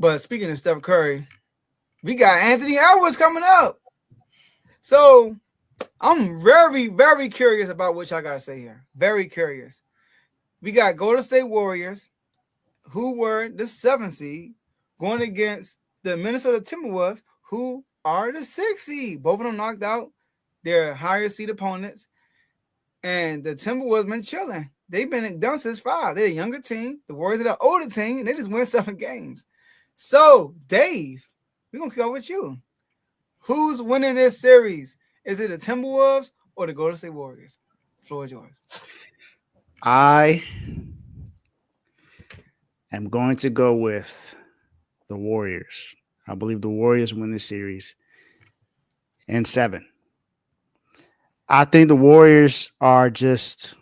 But speaking of Steph Curry, we got Anthony Edwards coming up. So I'm very, very curious about what y'all got to say here. Very curious. We got Golden State Warriors, who were the 7th seed, going against the Minnesota Timberwolves, who are the 6th seed. Both of them knocked out their higher seed opponents. And the Timberwolves been chilling. They've been done since 5. They're a younger team. The Warriors are the older team, and they just win 7 games. So, Dave, we're going to go with you. Who's winning this series? Is it the Timberwolves or the Golden State Warriors? The floor is yours. I am going to go with the Warriors. I believe the Warriors win this series in 7. I think the Warriors are just,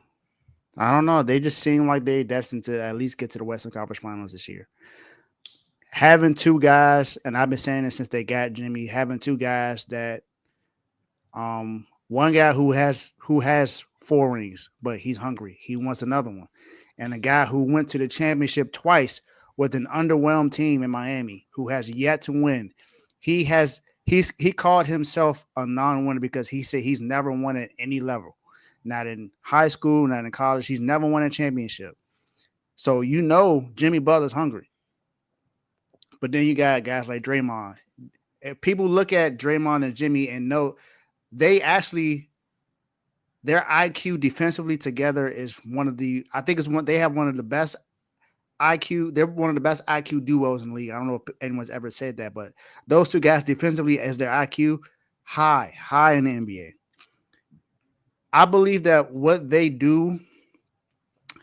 I don't know, they just seem like they're destined to at least get to the Western Conference Finals this year. Having 2 guys, and I've been saying this since they got Jimmy, having 2 guys that one guy who has 4 rings, but he's hungry. He wants another one. And a guy who went to the championship twice with an underwhelmed team in Miami who has yet to win. He called himself a non-winner because he said he's never won at any level. Not in high school, not in college. He's never won a championship. So Jimmy Butler's hungry. But then you got guys like Draymond. If people look at Draymond and Jimmy and know they actually their IQ defensively together is they have one of the best IQ. They're one of the best IQ duos in the league. I don't know if anyone's ever said that, but those 2 guys defensively as their IQ high in the NBA. I believe that what they do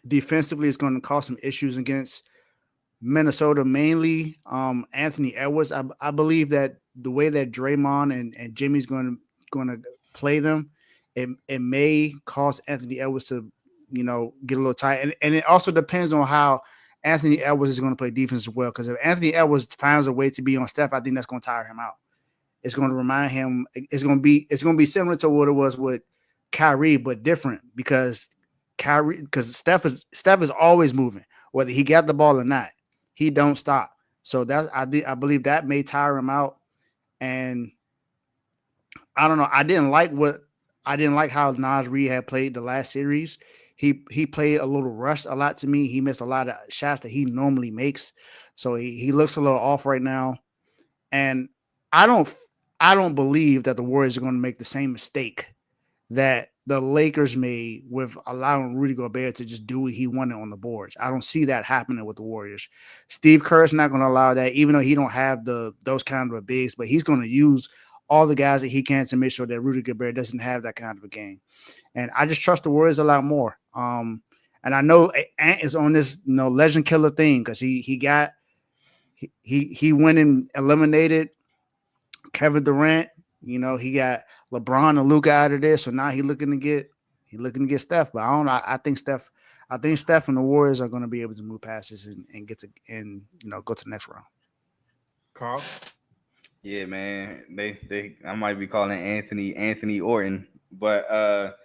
defensively is going to cause some issues against Minnesota, mainly Anthony Edwards. I believe that the way that Draymond and Jimmy's going to play them, it may cause Anthony Edwards to, get a little tight. And it also depends on how Anthony Edwards is going to play defense as well. Because if Anthony Edwards finds a way to be on Steph, I think that's going to tire him out. It's going to remind him. It's going to be similar to what it was with Kyrie, but different because Steph is always moving, whether he got the ball or not. He don't stop. So I believe that may tire him out. And I don't know. I didn't like how Naz Reid had played the last series. He played a little rushed a lot to me. He missed a lot of shots that he normally makes. So he looks a little off right now. And I don't believe that the Warriors are going to make the same mistake that the Lakers made with allowing Rudy Gobert to just do what he wanted on the boards. I don't see that happening with the Warriors. Steve Kerr's not going to allow that, even though he don't have those kind of bigs, but he's going to use all the guys that he can to make sure that Rudy Gobert doesn't have that kind of a game. And I just trust the Warriors a lot more. And I know Ant is on this legend killer thing because he went and eliminated Kevin Durant. He got LeBron and Luka out of there, so now he's looking to get Steph. But I don't know. I think Steph and the Warriors are going to be able to move past this and get to go to the next round. Carl. Yeah, man. I might be calling Anthony Orton, but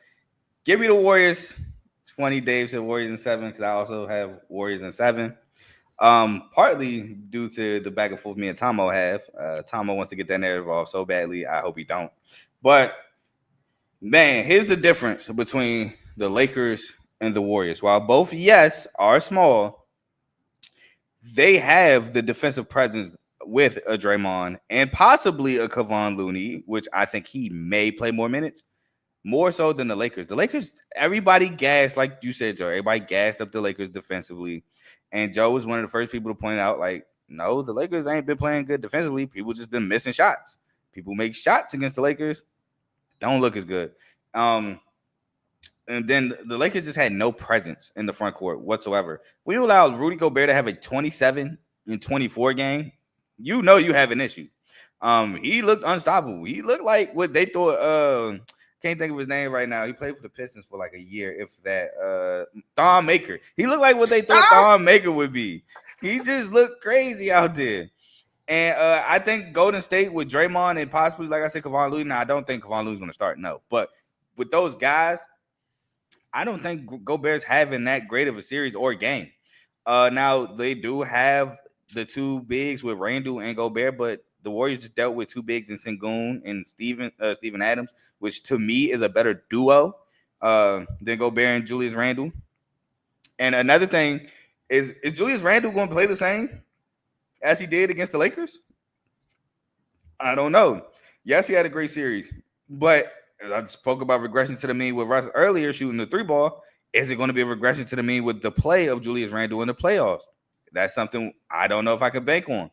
give me the Warriors. It's funny Dave said Warriors in 7 because I also have Warriors in 7. Partly due to the back and forth me and Tomo have. Tomo wants to get that narrative off so badly. I hope he don't. But man, here's the difference between the Lakers and the Warriors. While both, yes, are small, they have the defensive presence with a Draymond and possibly a Kevon Looney, which I think he may play more minutes, more so than the Lakers. The Lakers, everybody gassed, like you said, Joe. Everybody gassed up the Lakers defensively. And Joe was one of the first people to point out, like, no, the Lakers ain't been playing good defensively. People just been missing shots. People make shots against the Lakers. Don't look as good. And then the Lakers just had no presence in the front court whatsoever. When you allow Rudy Gobert to have a 27 and 24 game, you know you have an issue. He looked unstoppable. He looked like what they thought. Can't think of his name right now. He played for the Pistons for like a year, if that. Thon Maker. He looked like what they thought Thon Maker would be. He just looked crazy out there. And I think Golden State with Draymond and possibly, like I said, Kevon Looney. Now, I don't think Kevon Looney's going to start, no. But with those guys, I don't think Gobert's having that great of a series or game. Now, they do have the two bigs with Randall and Gobert, but the Warriors just dealt with two bigs in Sengun and Steven Adams, which to me is a better duo than Gobert and Julius Randle. And another thing is Julius Randle going to play the same as he did against the Lakers? I don't know. Yes, he had a great series, but I spoke about regression to the mean with Russ earlier shooting the three ball. Is it going to be a regression to the mean with the play of Julius Randle in the playoffs? That's something I don't know if I can bank on.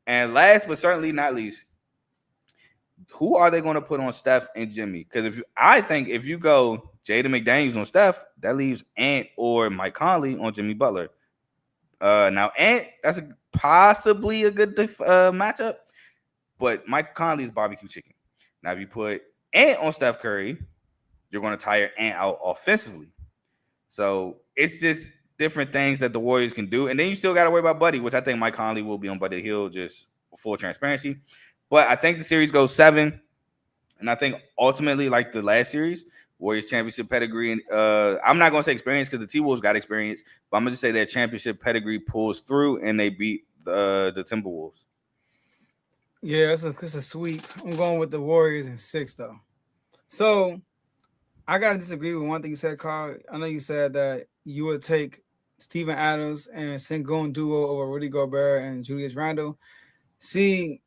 And last but certainly not least, who are they going to put on Steph and Jimmy? Because I think if you go Jaden McDaniels on Steph, that leaves Ant or Mike Conley on Jimmy Butler. Now Ant, that's possibly a good matchup, but Mike Conley is barbecue chicken. Now if you put Ant on Steph Curry, you're going to tire Ant out offensively. So it's just different things that the Warriors can do. And then you still got to worry about Buddy, which I think Mike Conley will be on Buddy Hill, just full transparency. But I think the series goes 7. And I think ultimately, like the last series, Warriors championship pedigree. And I'm not going to say experience because the T-Wolves got experience, but I'm going to just say their championship pedigree pulls through and they beat the Timberwolves. Yeah, it's a sweep. I'm going with the Warriors in 6, though. So I gotta disagree with one thing you said, Carl. I know you said that you would take Steven Adams and Sengun duo over Rudy Gobert and Julius Randle. See,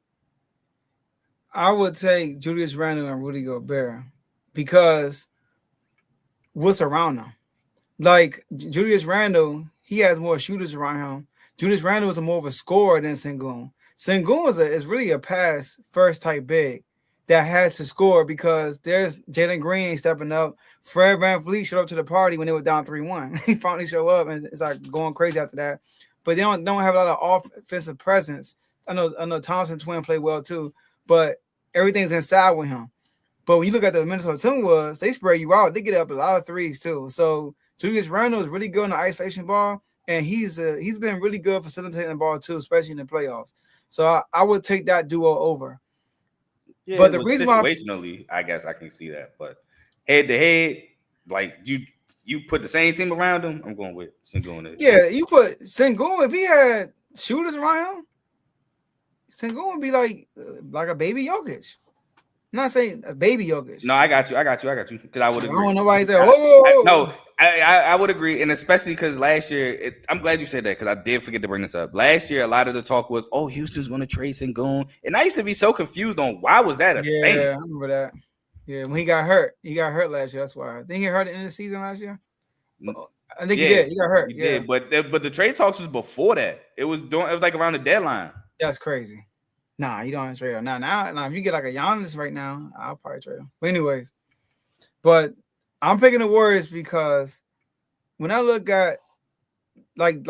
I would take Julius Randle and Rudy Gobert because what's around them? Like Julius Randle, he has more shooters around him. Julius Randle is more of a scorer than Sengun. Sengun is really a pass first type big that has to score because there's Jalen Green stepping up. Fred VanVleet showed up to the party when they were down 3-1. He finally showed up and it's like going crazy after that. But they don't have a lot of offensive presence. I know Thompson twin played well too, but everything's inside with him. But when you look at the Minnesota Timberwolves, they spread you out. They get up a lot of threes too. So Julius Randle is really good on the isolation ball, and he's been really good facilitating the ball too, especially in the playoffs. So I would take that duo over. Yeah, but the reason situationally, I guess I can see that. But head to head, like you put the same team around him, I'm going with Sengun. Yeah, you put Sengun if he had shooters around him, Sengun would be like a baby Jokic. I'm not saying a baby Jokic. No, I got you. Because I would agree. I don't want nobody say, "Oh, no." I would agree, and especially because last year, I'm glad you said that because I did forget to bring this up. Last year, a lot of the talk was, "Oh, Houston's going to trade Sengun," and I used to be so confused on why was that a thing. Yeah, I remember that. Yeah, when he got hurt last year. That's why. I think he hurt in the season last year. I think he did. He got hurt. He did, but the trade talks was before that. It was like around the deadline. That's crazy. Nah, you don't trade him. Now, if you get like a Giannis right now, I'll probably trade him. But anyways, I'm picking the Warriors because when I look at like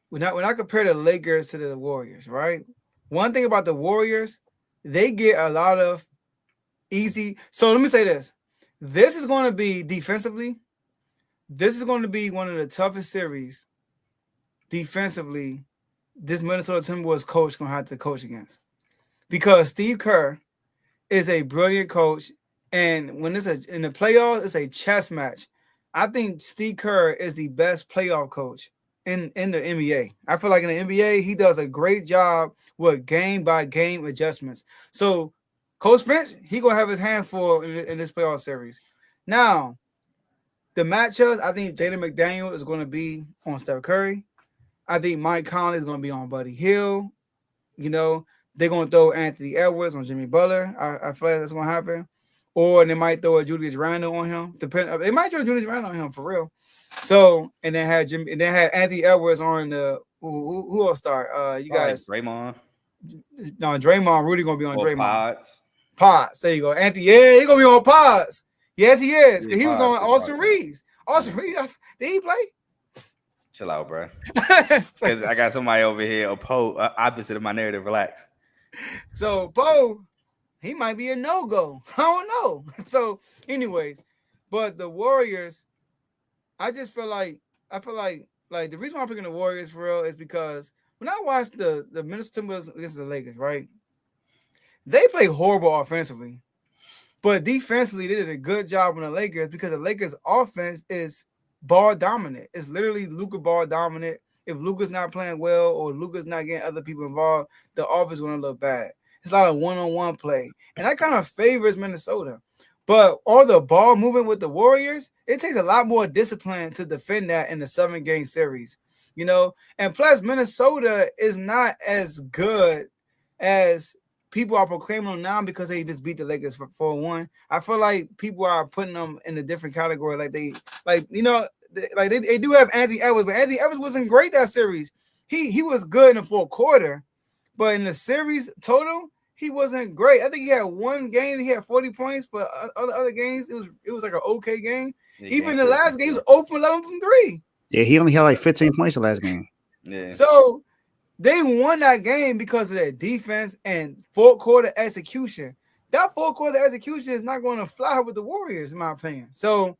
when I compare the Lakers to the Warriors, right? One thing about the Warriors, they get a lot of easy. So let me say this. This is going to be defensively. This is going to be one of the toughest series defensively this Minnesota Timberwolves coach is going to have to coach against. Because Steve Kerr is a brilliant coach, and when in the playoffs, it's a chess match. I think Steve Kerr is the best playoff coach in the NBA. I feel like in the NBA, he does a great job with game-by-game adjustments. So, Coach Finch, he going to have his hand full in this playoff series. Now, the matchups, I think Jaden McDaniel is going to be on Steph Curry. I think Mike Conley is going to be on Buddy Hill. You know, they're going to throw Anthony Edwards on Jimmy Butler. I feel like that's going to happen. Or they might throw a Julius Randle on him. They might throw Julius Randle on him for real. So, and then had Anthony Edwards on the who will start? You guys, Draymond. No, Draymond. Rudy gonna be on Draymond. Pods. There you go. Anthony. Yeah, he gonna be on Pods. Yes, he is. He was on Austin Reeves. Austin Reeves. Did he play? Chill out, bro. Because I got somebody over here opposite of my narrative. Relax. So Poe, he might be a no-go. I don't know. So, anyways, but the Warriors, I feel like the reason why I'm picking the Warriors for real is because when I watched the Minnesota Timberwolves against the Lakers, right? They play horrible offensively, but defensively they did a good job on the Lakers because the Lakers' offense is ball dominant. It's literally Luka ball dominant. if Luka's not playing well or Luka's not getting other people involved, the offense going to look bad. It's a lot of one-on-one play, and that kind of favors Minnesota. But all the ball movement with the Warriors, it takes a lot more discipline to defend that in the 7-game series, And plus, Minnesota is not as good as people are proclaiming them now because they just beat the Lakers for 4-1. I feel like people are putting them in a different category. They do have Anthony Edwards, but Anthony Edwards wasn't great that series. He was good in the fourth quarter, but in the series total, he wasn't great. I think he had one game, he had 40 points, but other games, it was like an okay game. Yeah, even the last game, he was 0 from 11 from 3. Yeah, he only had like 15 points the last game. Yeah. So they won that game because of their defense and fourth quarter execution. That fourth quarter execution is not going to fly with the Warriors, in my opinion. So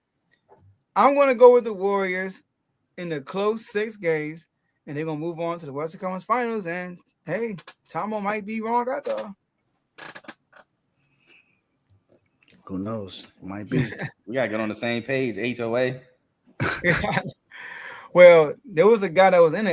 I'm going to go with the Warriors in the close 6 games, and they're going to move on to the Western Conference Finals. And, hey, Tomo might be wrong after. Who knows? Might be. We got to get on the same page, HOA. Well, there was a guy that was in the